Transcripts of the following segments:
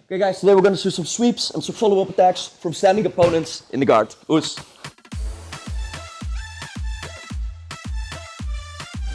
Okay guys, today we're going to do some sweeps and some follow-up attacks from standing opponents in the guard. Oes.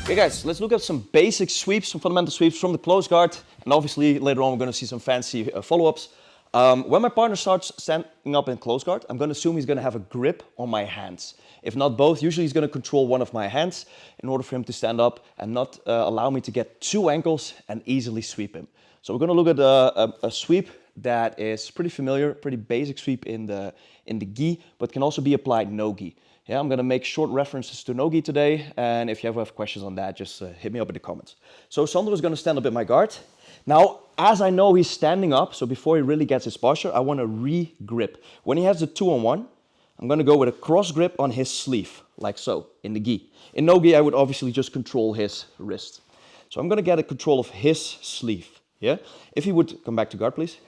Okay guys, let's look at some basic sweeps, some fundamental sweeps from the close guard. And obviously later on we're going to see some fancy follow-ups. When my partner starts standing up in close guard, I'm going to assume he's going to have a grip on my hands. If not both, usually he's going to control one of my hands in order for him to stand up and not allow me to get two ankles and easily sweep him. So we're going to look at a sweep that is pretty familiar, pretty basic sweep in the gi, but can also be applied no gi. Yeah, I'm going to make short references to no gi today, and if you ever have questions on that, just hit me up in the comments. So Sandro is going to stand up in my guard. Now, as I know he's standing up, so before he really gets his posture, I want to re-grip. When he has the 2-on-1, I'm going to go with a cross grip on his sleeve, like so, in the gi. In no gi, I would obviously just control his wrist. So I'm going to get a control of his sleeve. Yeah? If he would, come back to guard please.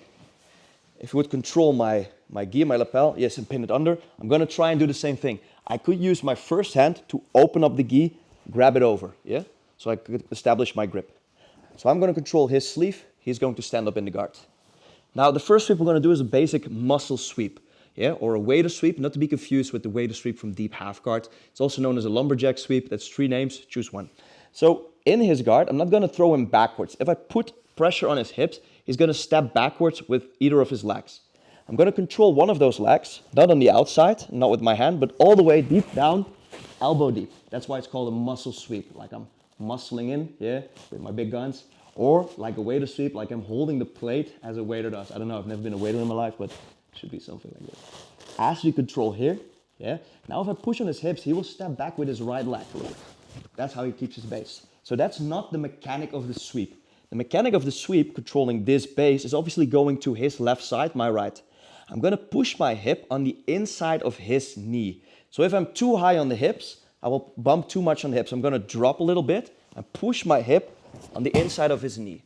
If he would control my gi, my lapel, yes, and pin it under, I'm going to try and do the same thing. I could use my first hand to open up the gi, grab it over, yeah? So I could establish my grip. So I'm going to control his sleeve, he's going to stand up in the guard. Now the first sweep we're going to do is a basic muscle sweep, yeah? Or a wader sweep, not to be confused with the wader sweep from deep half guard. It's also known as a lumberjack sweep, that's 3 names, choose one. So in his guard, I'm not going to throw him backwards. If I put pressure on his hips, he's going to step backwards with either of his legs. I'm going to control one of those legs, not on the outside, not with my hand, but all the way deep down, elbow deep. That's why it's called a muscle sweep, like I'm muscling in, yeah, with my big guns. Or like a wader sweep, like I'm holding the plate as a wader does. I don't know, I've never been a wader in my life, but it should be something like this. As we control here, yeah, now if I push on his hips, he will step back with his right leg a little. That's how he keeps his base. So that's not the mechanic of the sweep. The mechanic of the sweep, controlling this base, is obviously going to his left side, my right. I'm going to push my hip on the inside of his knee. So if I'm too high on the hips, I will bump too much on the hips. I'm going to drop a little bit and push my hip on the inside of his knee.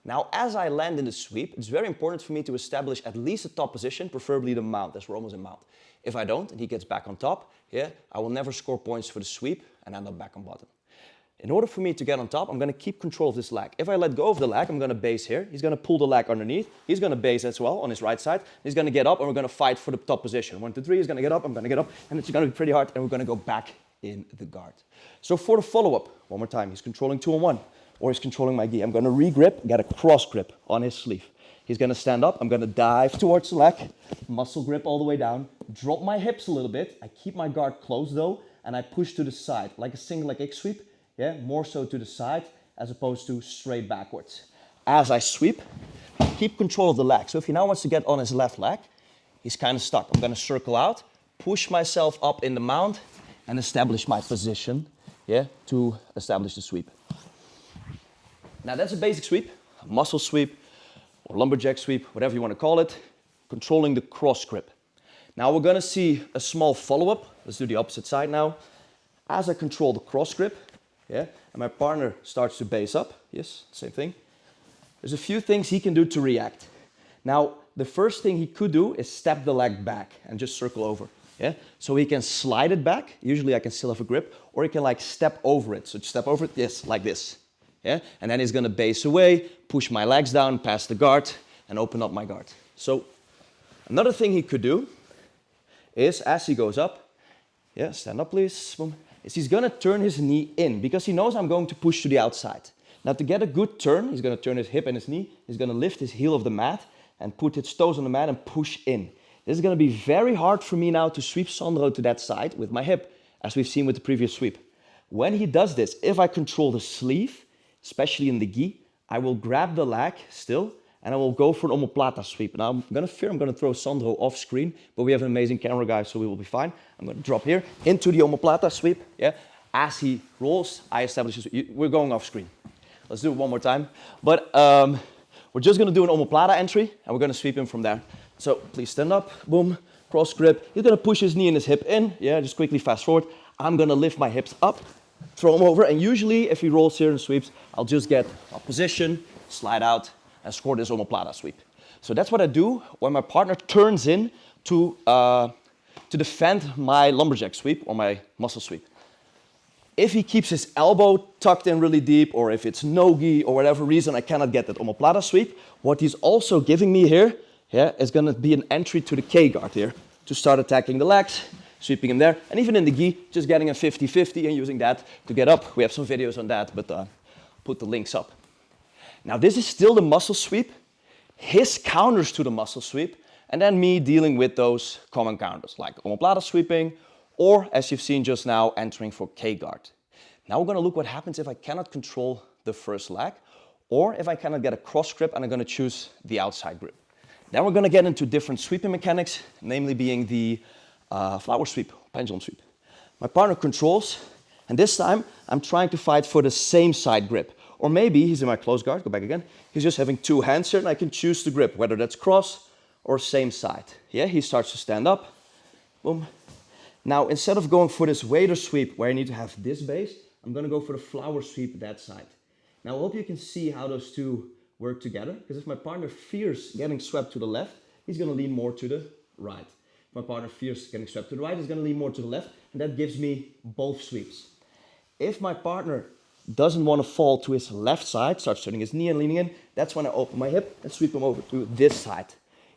Now, as I land in the sweep, it's very important for me to establish at least a top position, preferably the mount, as we're almost in mount. If I don't, and he gets back on top, yeah, I will never score points for the sweep and end up back on bottom. In order for me to get on top, I'm going to keep control of this leg. If I let go of the leg, I'm going to base here. He's going to pull the leg underneath. He's going to base as well on his right side. He's going to get up, and we're going to fight for the top position. 1, 2, 3, he's going to get up, I'm going to get up, and it's going to be pretty hard, and we're going to go back in the guard. So for the follow-up, one more time, he's controlling 2-on-1, or he's controlling my gi. I'm going to re-grip, get a cross grip on his sleeve. He's going to stand up, I'm going to dive towards the leg, muscle grip all the way down, drop my hips a little bit. I keep my guard closed though, and I push to the side, like a single leg kick sweep. Yeah, more so to the side as opposed to straight backwards. As I sweep, keep control of the leg. So if he now wants to get on his left leg, he's kind of stuck. I'm going to circle out, push myself up in the mount, and establish my position, yeah, to establish the sweep. Now that's a basic sweep, a muscle sweep, or lumberjack sweep, whatever you want to call it, controlling the cross grip. Now we're going to see a small follow-up. Let's do the opposite side now. As I control the cross grip, yeah, and my partner starts to base up. Yes, same thing. There's a few things he can do to react. Now, the first thing he could do is step the leg back and just circle over. Yeah, so he can slide it back. Usually I can still have a grip, or he can like step over it. So step over it, yes, like this. Yeah, and then he's gonna base away, push my legs down, past the guard, and open up my guard. So another thing he could do is, as he goes up, yeah, stand up please, boom, is he's going to turn his knee in because he knows I'm going to push to the outside. Now to get a good turn, he's going to turn his hip and his knee. He's going to lift his heel of the mat and put his toes on the mat and push in. This is going to be very hard for me now to sweep Sandro to that side with my hip, as we've seen with the previous sweep. When he does this, if I control the sleeve, especially in the gi, I will grab the leg still and I will go for an omoplata sweep. Now I'm going to throw Sandro off screen, but we have an amazing camera guy, so we will be fine. I'm going to drop here into the omoplata sweep. Yeah. As he rolls, I establish his, we're going off screen. Let's do it one more time. But we're just going to do an omoplata entry, and we're going to sweep him from there. So please stand up, boom, cross grip. He's going to push his knee and his hip in. Yeah, just quickly fast forward. I'm going to lift my hips up, throw him over, and usually if he rolls here and sweeps, I'll just get a position, slide out, and score this omoplata sweep. So that's what I do when my partner turns in to defend my lumberjack sweep or my muscle sweep. If he keeps his elbow tucked in really deep, or if it's no-gi or whatever reason I cannot get that omoplata sweep, what he's also giving me here, is going to be an entry to the K-guard here to start attacking the legs, sweeping him there, and even in the gi, just getting a 50-50 and using that to get up. We have some videos on that, but put the links up. Now this is still the muscle sweep, his counters to the muscle sweep, and then me dealing with those common counters, like omoplata sweeping, or as you've seen just now, entering for K-guard. Now we're going to look what happens if I cannot control the first leg, or if I cannot get a cross grip and I'm going to choose the outside grip. Then we're going to get into different sweeping mechanics, namely being the flower sweep, pendulum sweep. My partner controls, and this time I'm trying to fight for the same side grip. Or maybe he's in my close guard, go back again. He's just having two hands here and I can choose the grip, whether that's cross or same side. Yeah, he starts to stand up, boom. Now, instead of going for this wader sweep where I need to have this base, I'm going to go for the flower sweep that side. Now, I hope you can see how those two work together, because if my partner fears getting swept to the left, he's going to lean more to the right. If my partner fears getting swept to the right, he's going to lean more to the left, and that gives me both sweeps. If my partner doesn't want to fall to his left side, starts turning his knee and leaning in, that's when I open my hip and sweep him over to this side.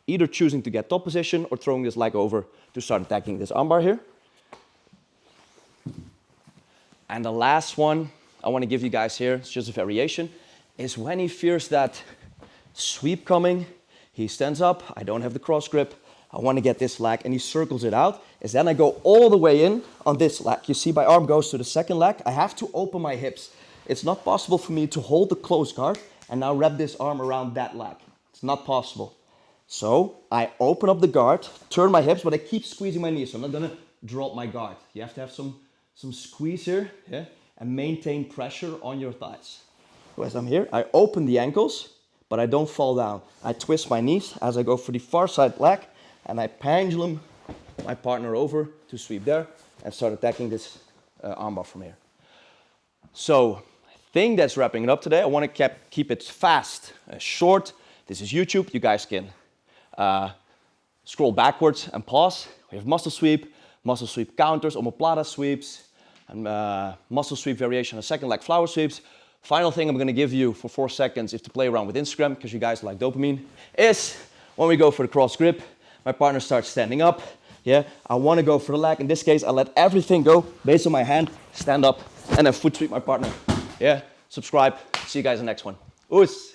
Either choosing to get top position or throwing this leg over to start attacking this armbar here. And the last one I want to give you guys here, it's just a variation, is when he fears that sweep coming, he stands up, I don't have the cross grip, I want to get this leg, and he circles it out, is then I go all the way in on this leg. You see my arm goes to the second leg, I have to open my hips. It's not possible for me to hold the close guard and now wrap this arm around that leg. It's not possible. So I open up the guard, turn my hips, but I keep squeezing my knees, so I'm not going to drop my guard. You have to have some squeeze here, yeah, and maintain pressure on your thighs. So as I'm here, I open the ankles, but I don't fall down. I twist my knees as I go for the far side leg, and I pendulum my partner over to sweep there and start attacking this armbar from here. So I think that's wrapping it up today. I want to keep it fast, short. This is YouTube. You guys can scroll backwards and pause. We have muscle sweep counters, omoplata sweeps, and muscle sweep variation, a second leg flower sweeps. Final thing I'm going to give you for 4 seconds if to play around with Instagram, because you guys like dopamine, is when we go for the cross grip, my partner starts standing up. Yeah, I want to go for the leg. In this case, I let everything go based on my hand, stand up, and then foot sweep my partner. Yeah, subscribe. See you guys in the next one. Oos.